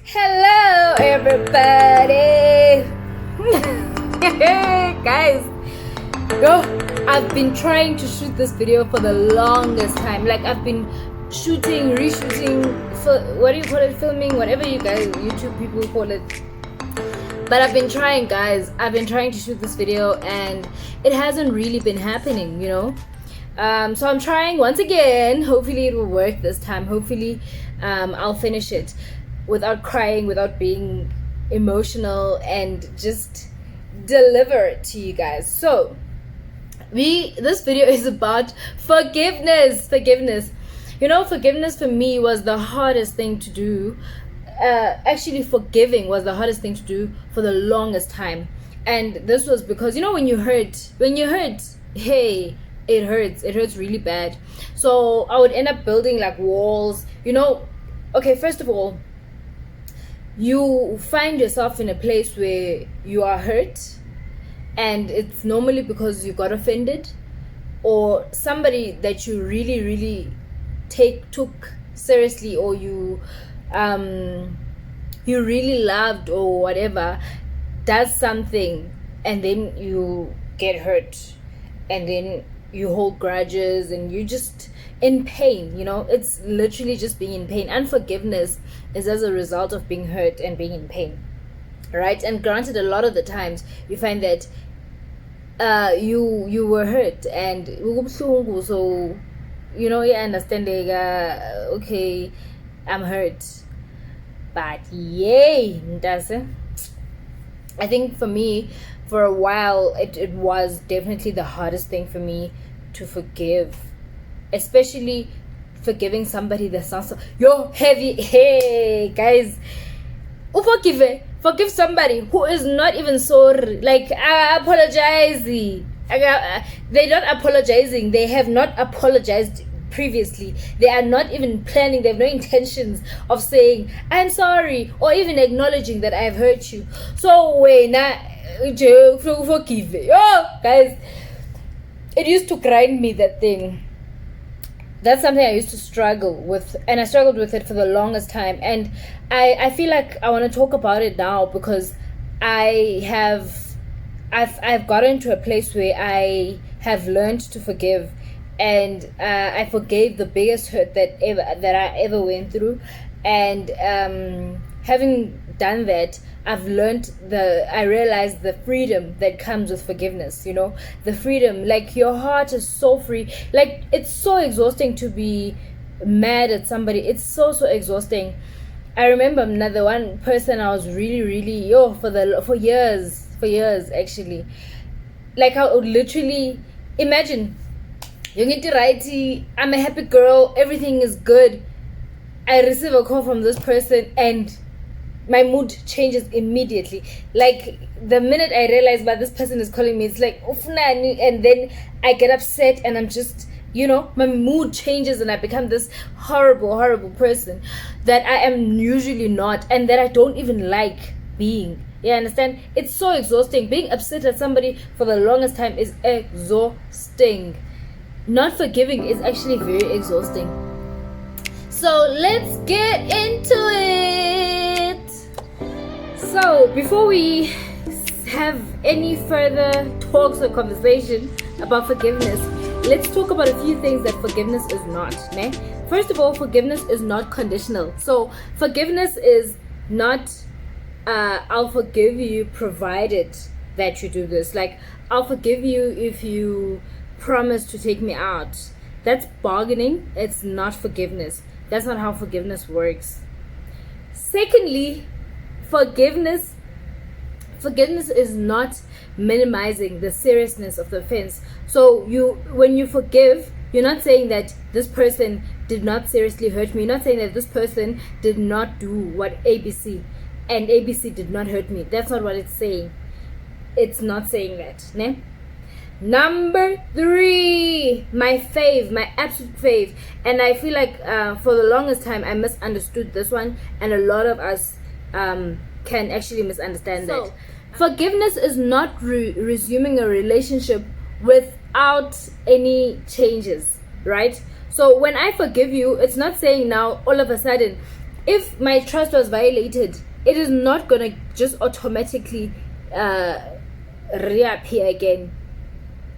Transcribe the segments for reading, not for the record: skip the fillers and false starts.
Hello, everybody. Guys, I've been trying to shoot this video for the longest time. Like, I've been shooting, reshooting, what do you call it, filming, whatever you guys, YouTube people call it. But I've been trying, guys. I've been trying to shoot this video and it hasn't really been happening, you know. So I'm trying once again. Hopefully it will work this time. Hopefully I'll finish it without crying, without being emotional, and just deliver it to you guys. So this video is about forgiveness. You know, forgiveness for me was the hardest thing to do. Actually, forgiving was the hardest thing to do for the longest time. And this was because, you know, when you hurt, hey, it hurts really bad. So I would end up building like walls, you know. Okay, first of all, you find yourself in a place where you are hurt, and it's normally because you got offended, or somebody that you really took seriously, or you really loved, or whatever, does something, and then you get hurt, and then you hold grudges, and you just in pain. You know, it's literally just being in pain. Unforgiveness is as a result of being hurt and being in pain, right? And granted, a lot of the times you find that you were hurt and so, you know, you understand, okay, I'm hurt, but yay, I think for me, for a while, it was definitely the hardest thing for me to forgive, especially forgiving somebody that sounds so heavy. Hey guys, forgive somebody who is not even sorry. Like, apologizing. They're not apologizing. They have not apologized previously. They are not even planning. They have no intentions of saying I'm sorry, or even acknowledging that I've hurt you. So when forgive, guys, it used to grind me, that thing. That's something I used to struggle with, and I struggled with it for the longest time. And I feel like I want to talk about it now, because I've gotten to a place where I have learned to forgive, and I forgave the biggest hurt that I ever went through. And having done that, I realized the freedom that comes with forgiveness, you know, the freedom, like your heart is so free. Like, it's so exhausting to be mad at somebody. It's so exhausting. I remember another one person I was really for years actually. Like, I would literally imagine, I'm a happy girl, everything is good. I receive a call from this person and my mood changes immediately. Like, the minute I realize that this person is calling me, it's like, and then I get upset, and I'm just, you know, my mood changes, and I become this horrible person that I am usually not, and that I don't even like being. You understand? It's so exhausting. Being upset at somebody for the longest time is exhausting. Not forgiving is actually very exhausting. So let's get into it. So before we have any further talks or conversation about forgiveness, let's talk about a few things that forgiveness is not. First of all, forgiveness is not conditional. So forgiveness is not I'll forgive you provided that you do this. Like, I'll forgive you if you promise to take me out. That's bargaining. It's not forgiveness. That's not how forgiveness works. Secondly, forgiveness is not minimizing the seriousness of the offense. So when you forgive, you're not saying that this person did not seriously hurt me. You're not saying that this person did not do what ABC, and ABC did not hurt me. That's not what it's saying. It's not saying that. Ne? Number 3, my absolute fave, and I feel like for the longest time I misunderstood this one, and a lot of us can actually misunderstand that. Forgiveness is not resuming a relationship without any changes, right? So when I forgive you, it's not saying now all of a sudden if my trust was violated, it is not gonna just automatically reappear again.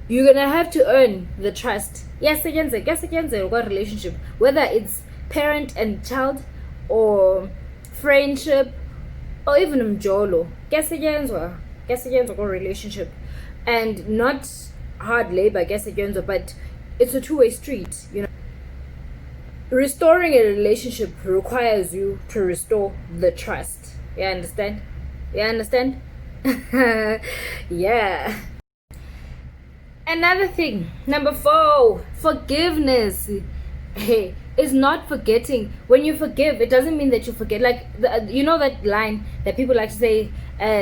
You're gonna have to earn the trust. Yes, again, relationship, whether it's parent and child, or friendship, or even mjolo. Relationship, and not hard labor. But it's a two-way street. Restoring a relationship requires you to restore the trust. You understand? Yeah. Another thing, number 4, forgiveness. Hey, is not forgetting. When you forgive, it doesn't mean that you forget. Like, that line that people like to say,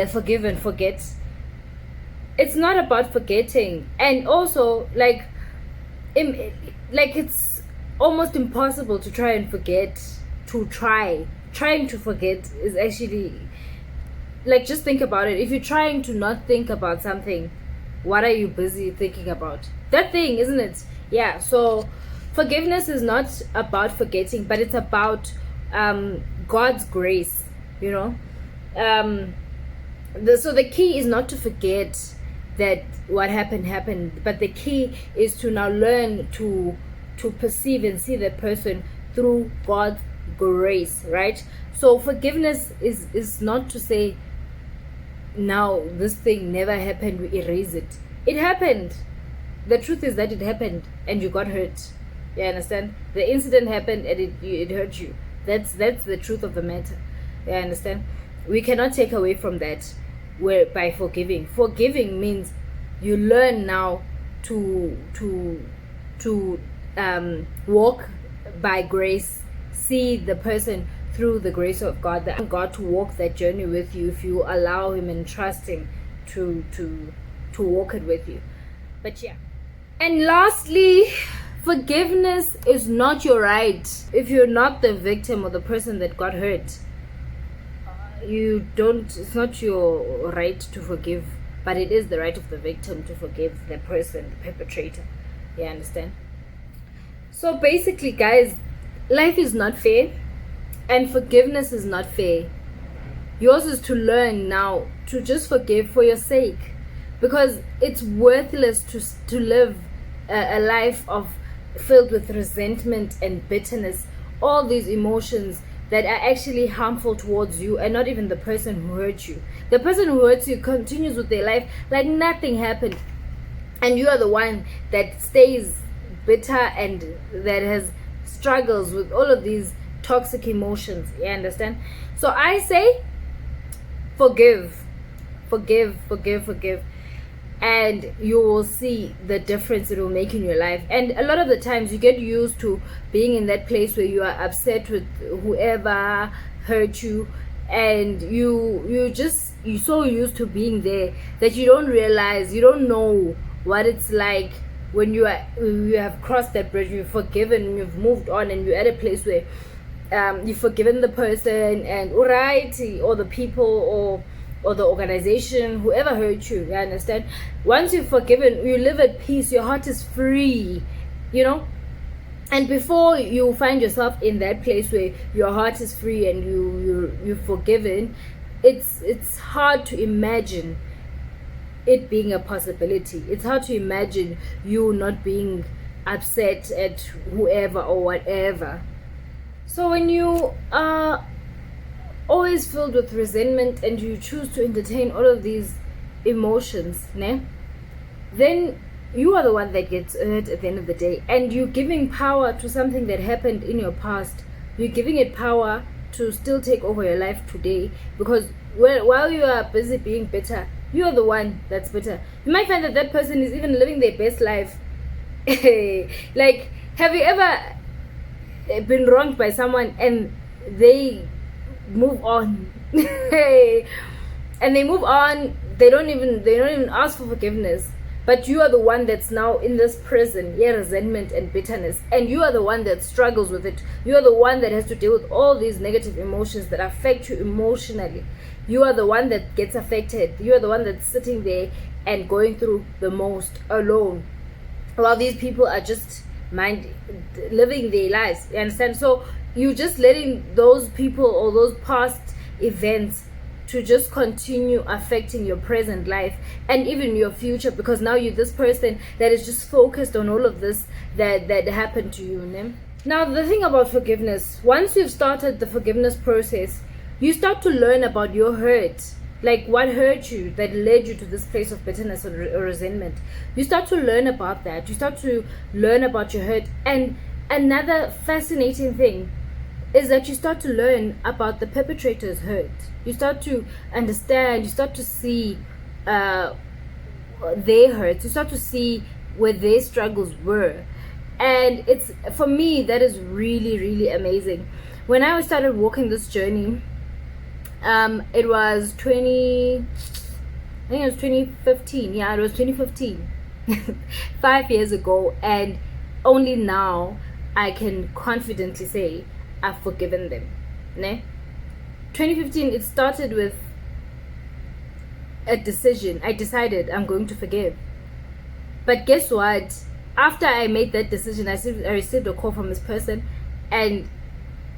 forgive and forget. It's not about forgetting. And also, it's almost impossible to try and forget. Trying to forget is actually, just think about it. If you're trying to not think about something, what are you busy thinking about? That thing, isn't it? Yeah. So forgiveness is not about forgetting, but it's about God's grace. So the key is not to forget that what happened, but the key is to now learn to perceive and see that person through God's grace, right? So forgiveness is not to say, now this thing never happened, we erase it. It happened. The truth is that it happened and you got hurt. You understand? The incident happened and it hurt you. That's the truth of the matter. You understand? We cannot take away from that by forgiving. Forgiving means you learn now to walk by grace, see the person through the grace of God, that God to walk that journey with you if you allow Him and trust Him to walk it with you. But yeah. And lastly, forgiveness is not your right. If you're not the victim or the person that got hurt, it's not your right to forgive, but it is the right of the victim to forgive the person, the perpetrator. You understand? So basically, guys, life is not fair. And forgiveness is not fair. Yours is to learn now to just forgive for your sake, because it's worthless to live a life filled with resentment and bitterness, all these emotions that are actually harmful towards you and not even the person who hurt you. The person who hurts you continues with their life like nothing happened, and you are the one that stays bitter and that has struggles with all of these toxic emotions. You understand? So I say forgive, and you will see the difference it will make in your life. And a lot of the times you get used to being in that place where you are upset with whoever hurt you, and you're so used to being there that you don't realize, you don't know what it's like when you have crossed that bridge, you've forgiven, you've moved on, and you're at a place where you've forgiven the person and or the people or the organization, whoever hurt you. You understand? Once you've forgiven, you live at peace, your heart is free, and before you find yourself in that place where your heart is free and you're forgiven, it's hard to imagine it being a possibility. It's hard to imagine you not being upset at whoever or whatever. So when you are always filled with resentment and you choose to entertain all of these emotions, then you are the one that gets hurt at the end of the day, and you're giving power to something that happened in your past. You're giving it power to still take over your life today, because while you are busy being bitter, you are the one that's bitter. You might find that person is even living their best life. Like, have you ever been wronged by someone and they move on? And they move on, they don't even ask for forgiveness, but you are the one that's now in this prison, resentment and bitterness, and you are the one that struggles with it. You are the one that has to deal with all these negative emotions that affect you emotionally. You are the one that gets affected. You are the one that's sitting there and going through the most alone, while these people are just living their lives. You understand? So you're just letting those people or those past events to just continue affecting your present life and even your future, because now you're this person that is just focused on all of this that happened to you. Né? Now the thing about forgiveness, once you've started the forgiveness process, you start to learn about your hurt, like what hurt you that led you to this place of bitterness or resentment. You start to learn about that. You start to learn about your hurt. And another fascinating thing is that you start to learn about the perpetrator's hurt. You start to understand, you start to see their hurts, you start to see where their struggles were. And it's, for me, that is really, really amazing. When I started walking this journey, it was 2015. Yeah, it was 2015. 5 years ago, and only now I can confidently say I've forgiven them. Ne? 2015, it started with a decision. I decided I'm going to forgive. But guess what? After I made that decision, I received a call from this person, and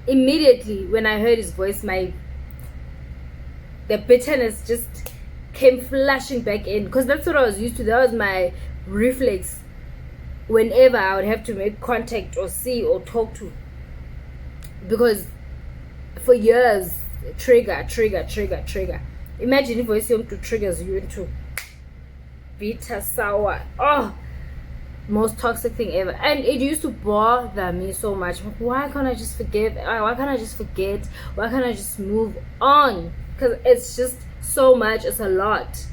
immediately when I heard his voice, the bitterness just came flashing back in, because that's what I was used to. That was my reflex whenever I would have to make contact or see or talk to, because for years, trigger. Imagine if voice to triggers you into bitter, sour, most toxic thing ever. And it used to bother me so much. Why can't I just forgive? Why can't I just forget? Why can't I just move on? Because it's just so much. It's a lot,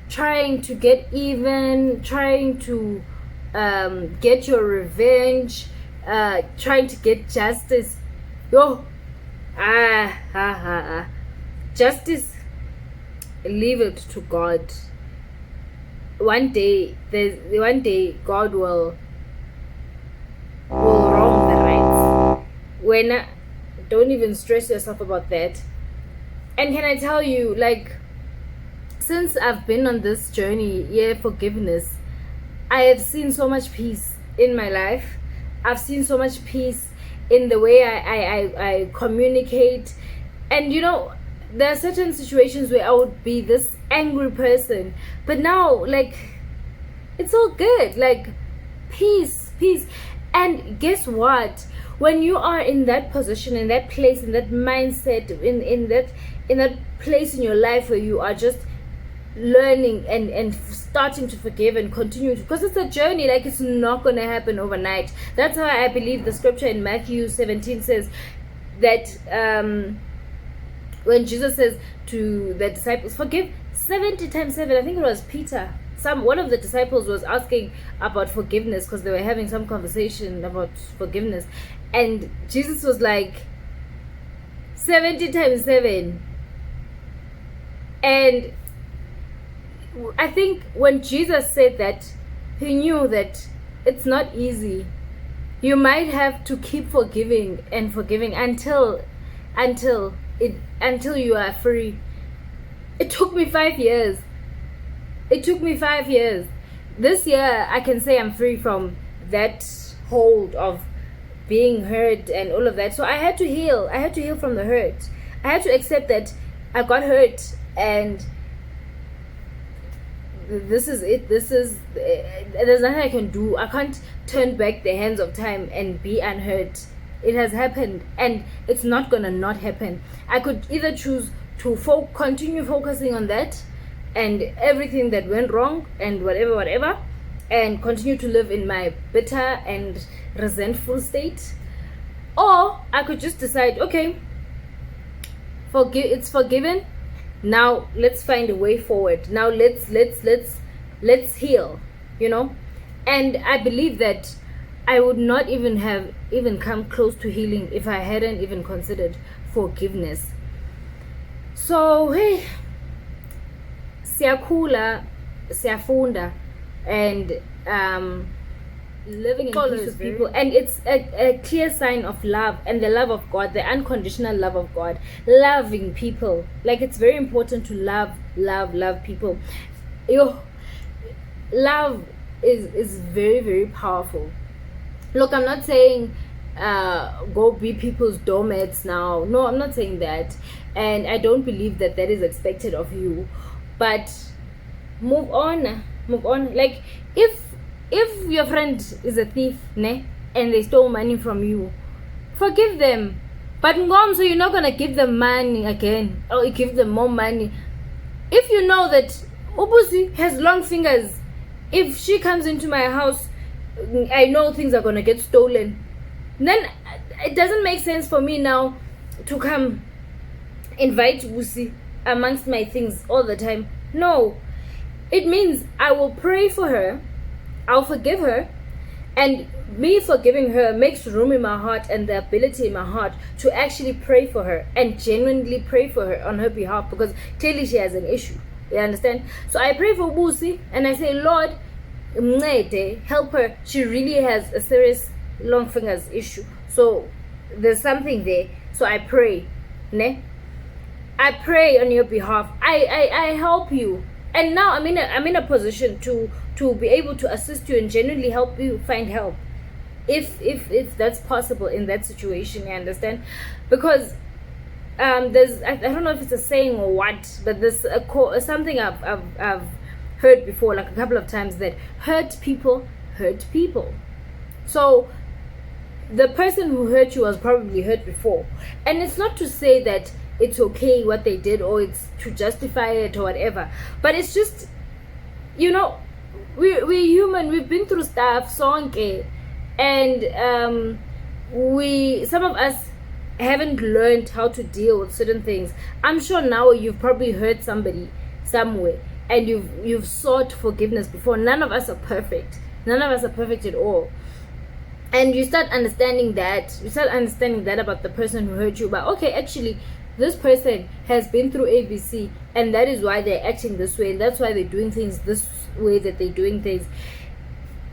trying to get even, trying to get your revenge, trying to get justice. Justice, leave it to God. One day God will wrong the rights. Don't even stress yourself about that. And can I tell you, since I've been on this journey, forgiveness, I have seen so much peace in my life. I've seen so much peace in the way I communicate. And there are certain situations where I would be this angry person, but now it's all good, peace. And guess what? When you are in that position, in that place, in that mindset, in that place in your life where you are just learning and starting to forgive and continue to, because it's a journey, it's not going to happen overnight. That's why I believe the scripture in Matthew 17 says that when Jesus says to the disciples, forgive 70 times 7, I think it was Peter, one of the disciples was asking about forgiveness because they were having some conversation about forgiveness, and Jesus was like 70 times 7. And I think when Jesus said that, he knew that it's not easy. You might have to keep forgiving and forgiving until you are free. It took me 5 years. This year I can say I'm free from that hold of being hurt and all of that. So I had to heal from the hurt. I had to accept that I got hurt, and this is it. There's nothing I can do. I can't turn back the hands of time and be unhurt. It has happened, and it's not gonna not happen. I could either choose to continue focusing on that and everything that went wrong and whatever, and continue to live in my bitter and resentful state, or I could just decide, okay, it's forgiven. Now let's find a way forward. Now let's heal, And I believe that I would not even come close to healing if I hadn't even considered forgiveness. So hey, siyakhula, siyafunda, and living in peace with people, and it's a clear sign of love and the love of God, the unconditional love of God, loving people. It's very important to love people. Love is very, very powerful. Look, I'm not saying go be people's doormats now. No, I'm not saying that, and I don't believe that that is expected of you. But move on. Like, if your friend is a thief, ne, and they stole money from you, forgive them. But so you're not gonna give them money again, or give them more money. If you know that Ubusi has long fingers, if she comes into my house, I know things are gonna get stolen, then it doesn't make sense for me now to come invite Ubusi amongst my things all the time. No, it means I will pray for her, I'll forgive her, and me forgiving her makes room in my heart and the ability in my heart to actually pray for her and genuinely pray for her on her behalf, because clearly she has an issue. You understand? So I pray for Busi and I say, Lord, help her. She really has a serious long fingers issue. So there's something there. So I pray. Ne? I pray on your behalf. I help you. And now I'm in a position to be able to assist you and genuinely help you find help, if that's possible in that situation. You understand? Because there's I don't know if it's a saying or what, but there's something I've heard before, like a couple of times, that hurt people hurt people. So the person who hurt you was probably hurt before, and it's not to say that it's okay what they did or it's to justify it or whatever, but it's just, we're human. We've been through stuff, sonke, and some of us haven't learned how to deal with certain things. I'm sure now you've probably hurt somebody somewhere and you've sought forgiveness before. None of us are perfect. None of us are perfect at all. And you start understanding that. About the person who hurt you. But okay, actually, this person has been through ABC, and that is why they're acting this way, and that's why they're doing things this way that they're doing things.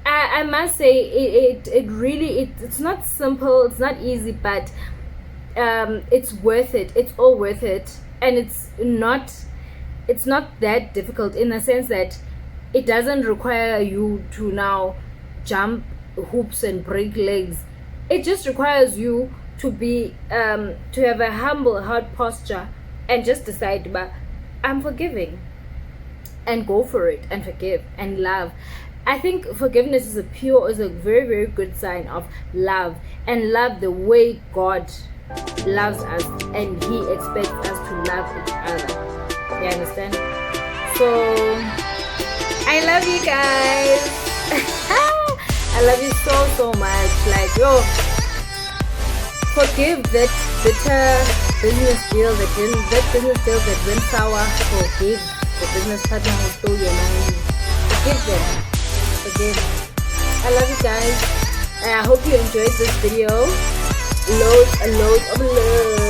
I must say, it really, it's not simple, it's not easy, but it's worth it. It's all worth it, and it's not that difficult, in the sense that it doesn't require you to now jump hoops and break legs. It just requires you to be to have a humble heart posture and just decide, but I'm forgiving, and go for it and forgive and love. I think forgiveness is a very, very good sign of love, and love the way God loves us, and He expects us to love each other. You understand? So I love you guys. I love you so much. Like, forgive that bitter business deal that went sour. Forgive the business partner who stole your money. Forgive them. Forgive. I love you guys. I hope you enjoyed this video. Loads of love.